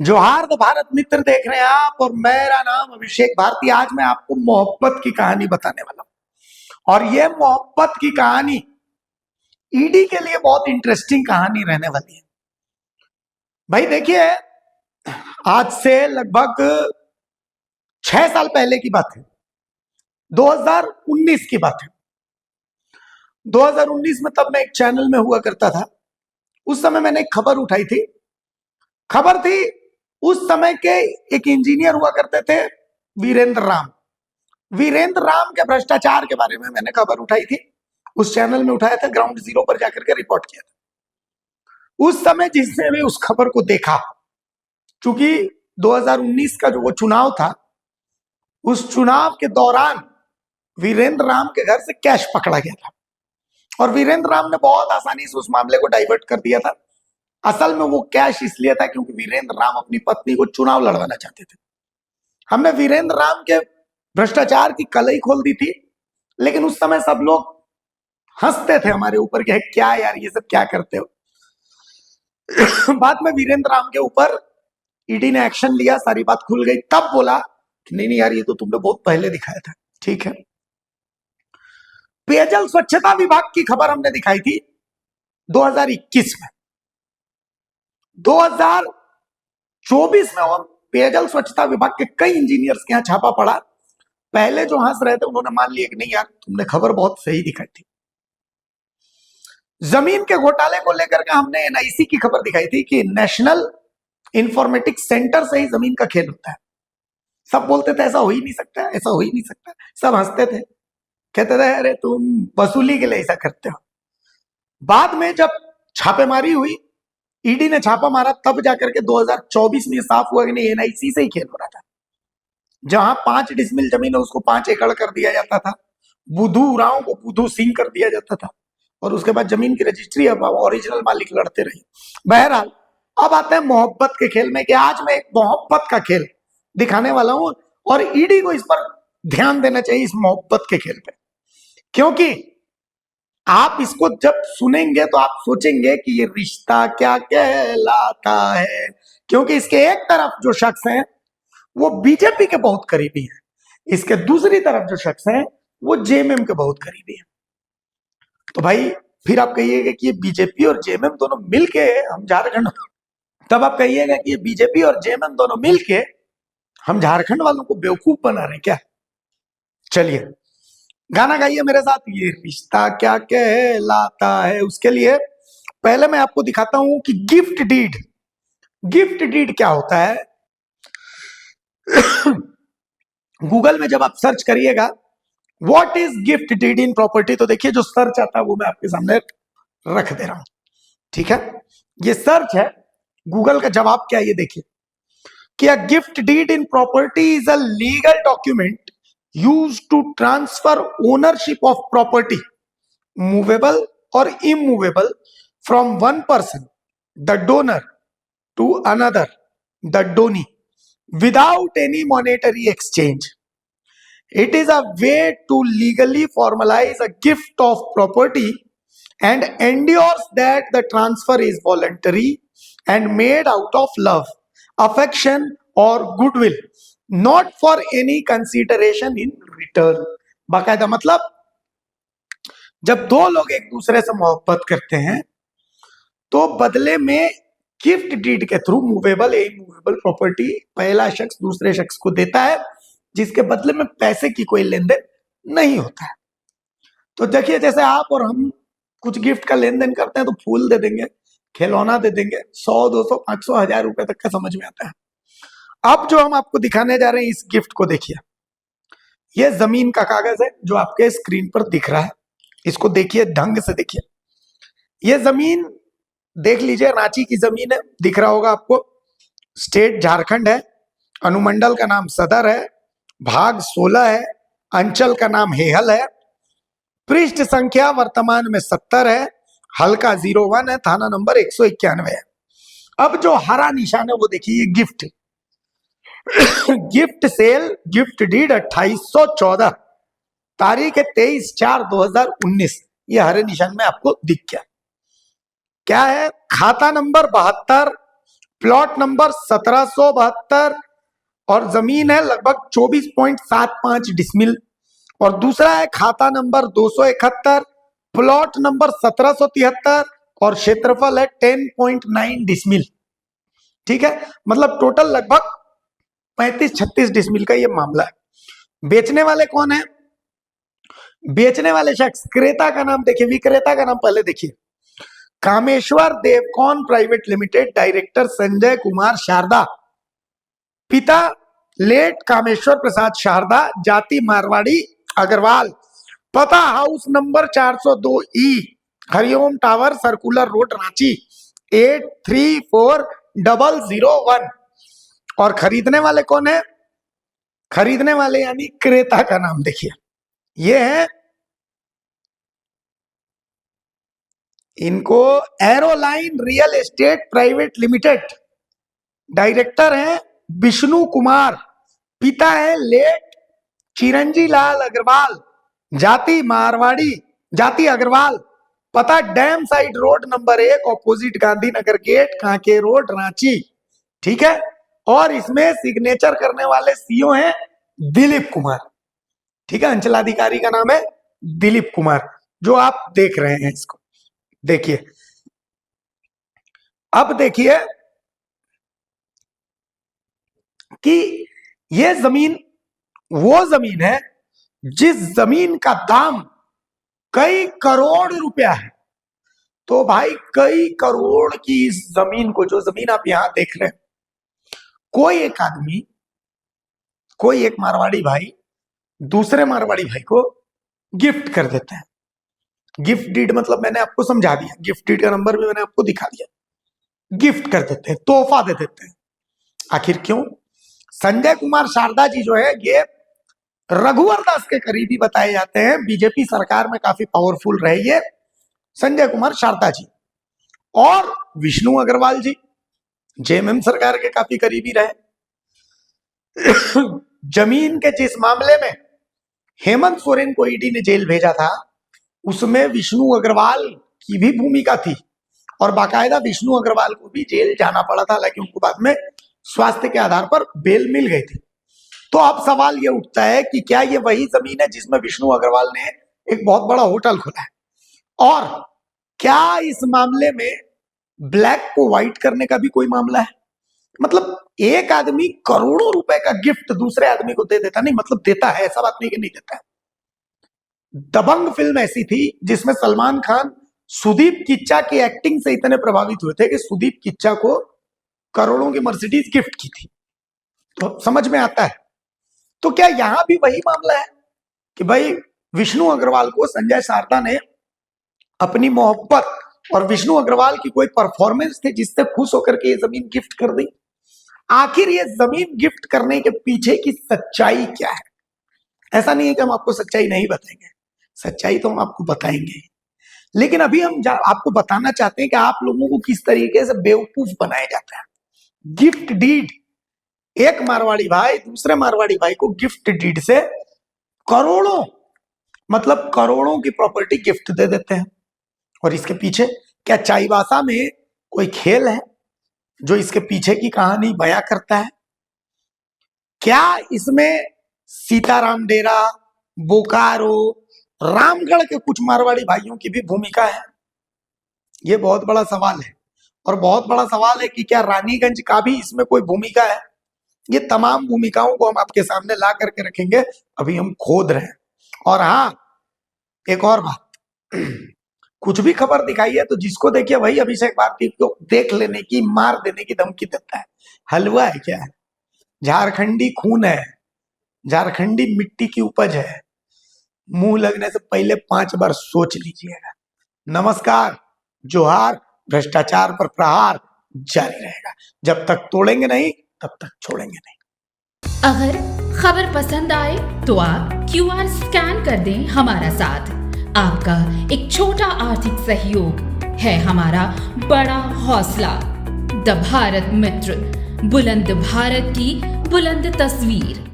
जोहार द भारत मित्र देख रहे हैं आप और मेरा नाम अभिषेक भारती। आज मैं आपको मोहब्बत की कहानी बताने वाला हूं और ये मोहब्बत की कहानी ईडी के लिए बहुत इंटरेस्टिंग कहानी रहने वाली है। भाई देखिए, आज से लगभग 6 साल पहले की बात है। 2019 की बात है। 2019 में तब मैं एक चैनल में हुआ करता था। उस समय मैंने एक खबर उठाई थी। खबर थी उस समय के एक इंजीनियर हुआ करते थे वीरेंद्र राम। वीरेंद्र राम के भ्रष्टाचार के बारे में मैंने खबर उठाई थी। उस चैनल में उठाया था, ग्राउंड जीरो पर जाकर के रिपोर्ट किया था। उस समय जिसने भी उस खबर को देखा, चूंकि 2019 का जो वो चुनाव था, उस चुनाव के दौरान वीरेंद्र राम के घर से कैश पकड़ा गया था और वीरेंद्र राम ने बहुत आसानी से उस मामले को डाइवर्ट कर दिया था। असल में वो कैश इसलिए था क्योंकि वीरेंद्र राम अपनी पत्नी को चुनाव लड़वाना चाहते थे। हमने वीरेंद्र राम के भ्रष्टाचार की कलई खोल दी थी, लेकिन उस समय सब लोग हंसते थे हमारे ऊपर कि क्या यार ये सब क्या करते हो। बाद में वीरेंद्र राम के ऊपर ईडी ने एक्शन लिया, सारी बात खुल गई। तब बोला कि नहीं यार, ये तो तुमने बहुत पहले दिखाया था। ठीक है, पेयजल स्वच्छता विभाग की खबर हमने दिखाई थी 2021 में। 2024 में और पेयजल स्वच्छता विभाग के कई इंजीनियर्स के यहाँ छापा पड़ा। पहले जो हंस रहे थे उन्होंने मान लिया कि नहीं यार, तुमने खबर बहुत सही दिखाई थी। जमीन के घोटाले को लेकर के हमने एनआईसी की खबर दिखाई थी कि नेशनल इंफॉर्मेटिक्स सेंटर से ही जमीन का खेल होता है। सब बोलते थे ऐसा हो ही नहीं सकता, ऐसा हो ही नहीं सकता। सब हंसते थे, कहते थे अरे तुम वसूली के लिए ऐसा करते हो। बाद में जब छापेमारी हुई, ईडी ने छापा मारा, तब जाकर के 2024 में साफ हुआ कि नहीं, एनआईसी से ही खेल हो रहा था। जहां 5 डिसमिल जमीन है उसको 5 एकड़ कर दिया जाता था, बुधू उरांव को बुधू सिंह कर दिया जाता था और उसके बाद जमीन की रजिस्ट्री अब ओरिजिनल मालिक लड़ते रहे। बहरहाल अब आते हैं मोहब्बत के खेल में कि आज मैं एक मोहब्बत का खेल दिखाने वाला हूं और ईडी को इस पर ध्यान देना चाहिए, इस मोहब्बत के खेल पे। क्योंकि आप इसको जब सुनेंगे तो आप सोचेंगे कि ये रिश्ता क्या कहलाता है। क्योंकि इसके एक तरफ जो शख्स हैं वो बीजेपी के बहुत करीबी हैं, इसके दूसरी तरफ जो शख्स हैं वो जेएमएम के बहुत करीबी हैं। तो भाई फिर आप कहिएगा कि ये बीजेपी और जेएमएम दोनों मिलके हम झारखंड, तब आप कहिएगा कि ये बीजेपी और जेएमएम दोनों मिलके हम झारखंड वालों को बेवकूफ बना रहे हैं क्या। चलिए गाना गाइए मेरे साथ, ये रिश्ता क्या कहलाता है। उसके लिए पहले मैं आपको दिखाता हूं कि गिफ्ट डीड, गिफ्ट डीड क्या होता है। गूगल में जब आप सर्च करिएगा what is gift deed in property, तो देखिए जो सर्च आता है वो मैं आपके सामने रख दे रहा हूं। ठीक है, ये सर्च है, गूगल का जवाब क्या है ये देखिए कि a gift deed in property is a legal document used to transfer ownership of property, movable or immovable, from one person, the donor, to another, the donee, without any monetary exchange. It is a way to legally formalize a gift of property and endures that the transfer is voluntary and made out of love, affection or goodwill, not for any consideration in return. बाकायदा मतलब जब दो लोग एक दूसरे से मोहब्बत करते हैं तो बदले में गिफ्ट डीड के थ्रू मूवेबल इमूवेबल प्रॉपर्टी पहला शख्स दूसरे शख्स को देता है, जिसके बदले में पैसे की कोई लेन देन नहीं होता है। तो देखिए जैसे आप और हम कुछ गिफ्ट का लेन देन करते हैं तो फूल दे देंगे, खिलौना दे देंगे, 100 200 500 1000 रुपए तक का समझ में आता है। अब जो हम आपको दिखाने जा रहे हैं इस गिफ्ट को देखिए, यह जमीन का कागज है जो आपके स्क्रीन पर दिख रहा है। इसको देखिए, ढंग से देखिए। यह जमीन देख लीजिए, रांची की जमीन है, दिख रहा होगा आपको। स्टेट झारखंड है, अनुमंडल का नाम सदर है, भाग 16 है, अंचल का नाम हेहल है, पृष्ठ संख्या वर्तमान में 70 है, हल्का 01 है, थाना नंबर 191 है। अब जो हरा निशान है वो देखिए, ये gift gift sale gift deed 2814, तारीख है 23/4/2019। ये हरे निशान में आपको दिख गया। क्या है? खाता नंबर 72, प्लॉट नंबर 1772 और जमीन है लगभग 24.75 डिसमिल। और दूसरा है खाता नंबर 271, प्लॉट नंबर 1773 और क्षेत्रफल है 10.9 डिसमिल। ठीक है, मतलब टोटल लगभग 35-36 डिसमिल का ये मामला है। बेचने वाले कौन है? बेचने वाले शख्स, क्रेता का नाम देखिए, विक्रेता का नाम पहले देखिए, Kameshwar Devcon private limited, director Sanjay Kumar Sharda, पिता लेट कामेश्वर प्रसाद शारदा, जाति मारवाड़ी अग्रवाल, पता house number 402E, Hariom tower, circular road, Ranchi 834001। और खरीदने वाले कौन है? खरीदने वाले यानी क्रेता का नाम देखिए, ये है, इनको Aeroline real estate private limited, director हैं विष्णु कुमार, पिता है लेट चिरंजी लाल अग्रवाल, जाति मारवाड़ी, जाति अग्रवाल, पता dam side road number 1 opposite Gandhinagar gate, Kanke road, Ranchi. ठीक है, और इसमें सिग्नेचर करने वाले सीओ हैं दिलीप कुमार। ठीक है, अंचलाधिकारी का नाम है दिलीप कुमार, जो आप देख रहे हैं इसको। देखिए, अब देखिए कि ये जमीन वो जमीन है जिस जमीन का दाम कई करोड़ रुपया है। तो भाई कई करोड़ की इस जमीन को, जो जमीन आप यहां देख रहे हैं, कोई एक आदमी, कोई एक मारवाड़ी भाई दूसरे मारवाड़ी भाई को गिफ्ट कर देते हैं। गिफ्ट डीड मतलब मैंने आपको समझा दिया, गिफ्ट डीड का नंबर भी मैंने आपको दिखा दिया। गिफ्ट कर देते हैं, तोहफा दे देते हैं। आखिर क्यों? संजय कुमार शारदा जी जो है, ये रघुवर दास के करीबी बताए जाते हैं, बीजेपी सरकार में काफी पावरफुल रहे ये संजय कुमार शारदा जी। और विष्णु अग्रवाल जी जेएमएम सरकार के काफी करीबी रहे। जमीन के जिस मामले में हेमंत सोरेन को ईडी ने जेल भेजा था, उसमें विष्णु अग्रवाल की भी भूमिका थी, और बाकायदा विष्णु अग्रवाल को भी जेल जाना पड़ा था, हालांकि उनको बाद में स्वास्थ्य के आधार पर बेल मिल गई थी। तो अब सवाल ये उठता है कि क्या ये वही जमीन है जिसमें विष्णु अग्रवाल ने एक बहुत बड़ा होटल खोला है? और क्या इस मामले में ब्लैक को व्हाइट करने का भी कोई मामला है? मतलब एक आदमी करोड़ों रुपए का गिफ्ट दूसरे आदमी को दे देता, नहीं मतलब देता है, ऐसा बात नहीं कि नहीं देता है। दबंग फिल्म ऐसी थी जिसमें सलमान खान सुदीप किच्चा की एक्टिंग से इतने प्रभावित हुए थे कि सुदीप किच्चा को करोड़ों की मर्सिडीज गिफ्ट की थी। तो समझ में आता है। तो क्या यहां भी वही मामला है कि भाई विष्णु अग्रवाल को संजय शारदा ने अपनी मोहब्बत और विष्णु अग्रवाल की कोई परफॉर्मेंस थी जिससे खुश होकर के ये जमीन गिफ्ट कर दी? आखिर ये जमीन गिफ्ट करने के पीछे की सच्चाई क्या है? ऐसा नहीं है कि हम आपको सच्चाई नहीं बताएंगे, सच्चाई तो हम आपको बताएंगे, लेकिन अभी हम आपको बताना चाहते हैं कि आप लोगों को किस तरीके से बेवकूफ बनाया जाता है। गिफ्ट डीड, एक मारवाड़ी भाई दूसरे मारवाड़ी भाई को गिफ्ट डीड से करोड़ों, मतलब करोड़ों की प्रॉपर्टी गिफ्ट दे देते हैं। और इसके पीछे क्या चाईबासा में कोई खेल है जो इसके पीछे की कहानी बयां करता है? क्या इसमें सीताराम डेरा, बोकारो, रामगढ़ के कुछ मारवाड़ी भाइयों की भी भूमिका है? यह बहुत बड़ा सवाल है। और बहुत बड़ा सवाल है कि क्या रानीगंज का भी इसमें कोई भूमिका है? ये तमाम भूमिकाओं को हम आपके सामने ला करके रखेंगे, अभी हम खोद रहे हैं। और हाँ, एक और बात, कुछ भी खबर दिखाई है तो जिसको देखिए वही अभिषेक भारती को देख लेने की, मार देने की धमकी देता है। हलवा है क्या है? झारखंडी खून है, झारखंडी मिट्टी की उपज है। मुंह लगने से पहले 5 बार सोच लीजिएगा। नमस्कार, जोहार। भ्रष्टाचार पर प्रहार जारी रहेगा। जब तक तोड़ेंगे नहीं तब तक छोड़ेंगे नहीं। अगर खबर पसंद आए तो आप QR स्कैन कर दें हमारा साथ। आपका एक छोटा आर्थिक सहयोग है हमारा बड़ा हौसला। द भारत मित्र, बुलंद भारत की बुलंद तस्वीर।